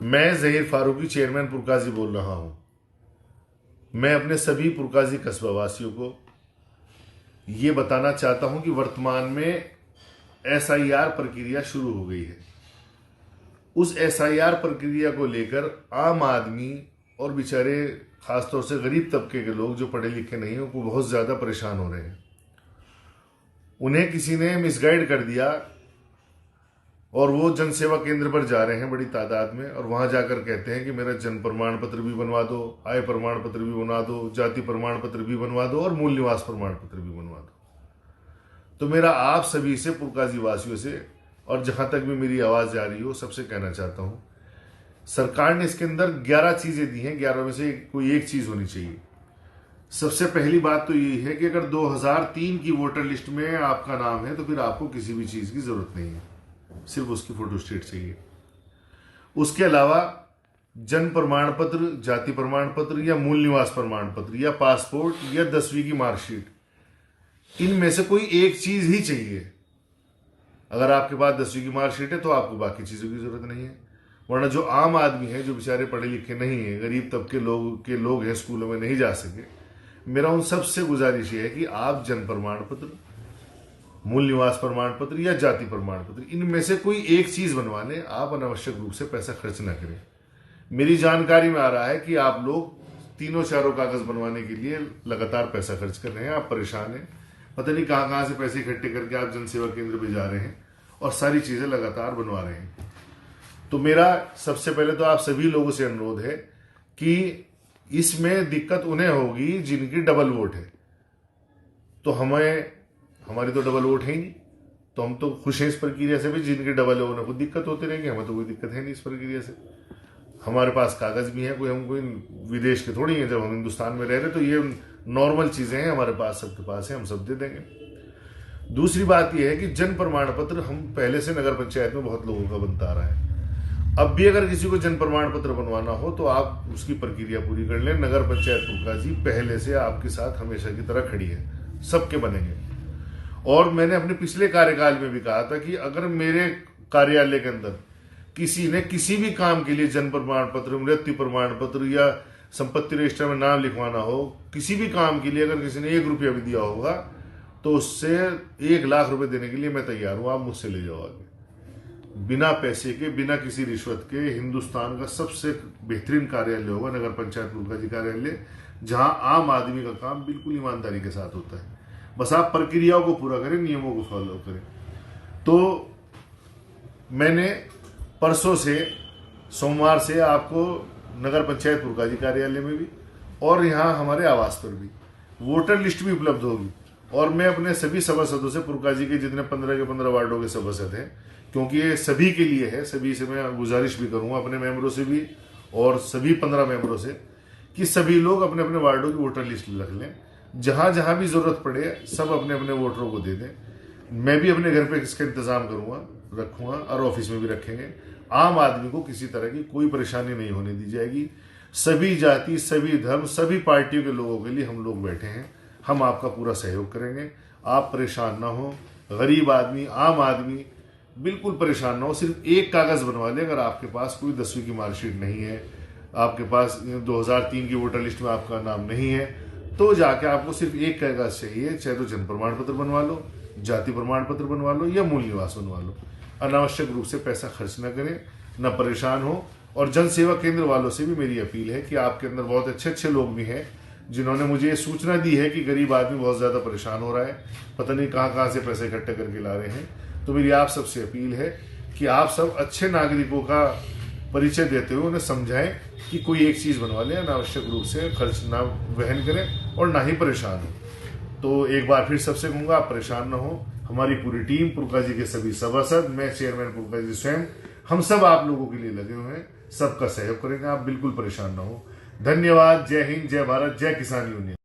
मैं ज़हीर फारूकी चेयरमैन पुरकाजी बोल रहा हूं। मैं अपने सभी पुरकाजी कस्बा वासियों को ये बताना चाहता हूं कि वर्तमान में एसआईआर प्रक्रिया शुरू हो गई है। उस एसआईआर प्रक्रिया को लेकर आम आदमी और बेचारे खासतौर से गरीब तबके के लोग जो पढ़े लिखे नहीं हैं वो बहुत ज़्यादा परेशान हो रहे हैं। उन्हें किसी ने मिसगाइड कर दिया और वो जन सेवा केंद्र पर जा रहे हैं बड़ी तादाद में, और वहां जाकर कहते हैं कि मेरा जन्म प्रमाण पत्र भी बनवा दो, आय प्रमाण पत्र भी बनवा दो, जाति प्रमाण पत्र भी बनवा दो और मूल निवास प्रमाण पत्र भी बनवा दो। तो मेरा आप सभी से, पुरकाजी वासियों से, और जहां तक भी मेरी आवाज जा रही हो, सबसे कहना चाहता हूं, सरकार ने इसके अंदर 11 चीजें दी हैं, 11 में से कोई एक चीज होनी चाहिए। सबसे पहली बात तो ये है कि अगर 2003 की वोटर लिस्ट में आपका नाम है तो फिर आपको किसी भी चीज की जरूरत नहीं है, सिर्फ उसकी फोटोस्टेट चाहिए। उसके अलावा जन्म प्रमाण पत्र, जाति प्रमाण पत्र या मूल निवास प्रमाण पत्र या पासपोर्ट या 10वीं की मार्कशीट, इनमें से कोई एक चीज ही चाहिए। अगर आपके पास 10वीं की मार्कशीट है तो आपको बाकी चीजों की जरूरत नहीं है। वरना जो आम आदमी है, जो बेचारे पढ़े लिखे नहीं है, गरीब तबके लोग हैं, स्कूलों में नहीं जा सके, मेरा उन सबसे गुजारिश ये है कि आप जन्म प्रमाण पत्र, मूल निवास प्रमाण पत्र या जाति प्रमाण पत्र, इनमें से कोई एक चीज बनवा लें। आप अनावश्यक रूप से पैसा खर्च ना करें। मेरी जानकारी में आ रहा है कि आप लोग तीनों चारों कागज बनवाने के लिए लगातार पैसा खर्च कर रहे हैं। आप परेशान हैं, पता नहीं कहां कहां से पैसे इकट्ठे करके आप जनसेवा केंद्र पे जा रहे हैं और सारी चीजें लगातार बनवा रहे हैं। तो मेरा सबसे पहले तो आप सभी लोगों से अनुरोध है कि इसमें दिक्कत उन्हें होगी जिनकी डबल वोट है। तो हमारी तो डबल वोट है ही नहीं, तो हम तो खुश हैं इस प्रक्रिया से भी। जिनके डबल है उन्हें खुद दिक्कत होती रहेंगी, हमें तो कोई दिक्कत है नहीं इस प्रक्रिया से। हमारे पास कागज भी हैं, हम कोई विदेश के थोड़ी हैं। जब हम हिंदुस्तान में रह रहे तो ये नॉर्मल चीजें हैं, हमारे पास, सबके पास है, हम सब दे देंगे। दूसरी बात यह है कि जन प्रमाण पत्र हम पहले से नगर पंचायत में बहुत लोगों का बनता आ रहा है। अब भी अगर किसी को जन प्रमाण पत्र बनवाना हो तो आप उसकी प्रक्रिया पूरी कर लें। नगर पंचायत पुरकाजी पहले से आपके साथ हमेशा की तरह खड़ी है, सबके बनेंगे। और मैंने अपने पिछले कार्यकाल में भी कहा था कि अगर मेरे कार्यालय के अंदर किसी ने किसी भी काम के लिए जन्म प्रमाण पत्र, मृत्यु प्रमाण पत्र या संपत्ति रजिस्टर में नाम लिखवाना हो, किसी भी काम के लिए अगर किसी ने 1 रुपया भी दिया होगा तो उससे 1 लाख रुपए देने के लिए मैं तैयार हूं। आप मुझसे ले जाओ आगे, बिना पैसे के, बिना किसी रिश्वत के। हिंदुस्तान का सबसे बेहतरीन कार्यालय होगा नगर पंचायत पुरकाजी कार्यालय, जहां आम आदमी का काम बिल्कुल ईमानदारी के साथ होता है। बस आप प्रक्रियाओं को पूरा करें, नियमों को फॉलो करें। तो मैंने परसों से, सोमवार से, आपको नगर पंचायत पुरकाजी कार्यालय में भी और यहाँ हमारे आवास पर भी वोटर लिस्ट भी उपलब्ध होगी। और मैं अपने सभी सभासदों से, पुरकाजी के जितने 15 के 15 वार्डों के सभासद हैं, क्योंकि ये सभी के लिए है, सभी से मैं गुजारिश भी करूंगा, अपने मेंबरों से भी और सभी 15 मेंबरों से, कि सभी लोग अपने अपने वार्डों की वोटर लिस्ट रख लें। जहां जहां भी जरूरत पड़े सब अपने अपने वोटरों को दे दें। मैं भी अपने घर पे इसका इंतजाम रखूंगा और ऑफिस में भी रखेंगे। आम आदमी को किसी तरह की कोई परेशानी नहीं होने दी जाएगी। सभी जाति, सभी धर्म, सभी पार्टियों के लोगों के लिए हम लोग बैठे हैं। हम आपका पूरा सहयोग करेंगे। आप परेशान ना हो, गरीब आदमी, आम आदमी बिल्कुल परेशान ना हो। सिर्फ एक कागज बनवा लें। अगर आपके पास कोई 10वीं की मार्कशीट नहीं है, आपके पास 2003 की वोटर लिस्ट में आपका नाम नहीं है, तो जाके आपको सिर्फ एक कागज चाहिए। चाहे तो जन्म प्रमाण पत्र बनवा लो, जाति प्रमाण पत्र बनवा लो या मूल निवास बनवा लो। अनावश्यक रूप से पैसा खर्च न करें, न परेशान हो। और जन सेवा केंद्र वालों से भी मेरी अपील है कि आपके अंदर बहुत अच्छे अच्छे लोग भी हैं जिन्होंने मुझे ये सूचना दी है कि गरीब आदमी बहुत ज्यादा परेशान हो रहा है, पता नहीं कहां कहां से पैसे इकट्ठे करके ला रहे हैं। तो मेरी आप सबसे अपील है कि आप सब अच्छे नागरिकों का परिचय देते हुए उन्हें समझाएं कि कोई एक चीज बनवा लें, अनावश्यक रूप से खर्च ना वहन करें और ना ही परेशान हो। तो एक बार फिर सबसे कहूंगा, आप परेशान ना हो। हमारी पूरी टीम, पुरकाजी के सभी सभासद, मैं चेयरमैन पुरकाजी स्वयं, हम सब आप लोगों के लिए लगे हुए हैं। सबका सहयोग करेंगे, आप बिल्कुल परेशान ना हो। धन्यवाद। जय हिंद, जय भारत, जय किसान यूनियन।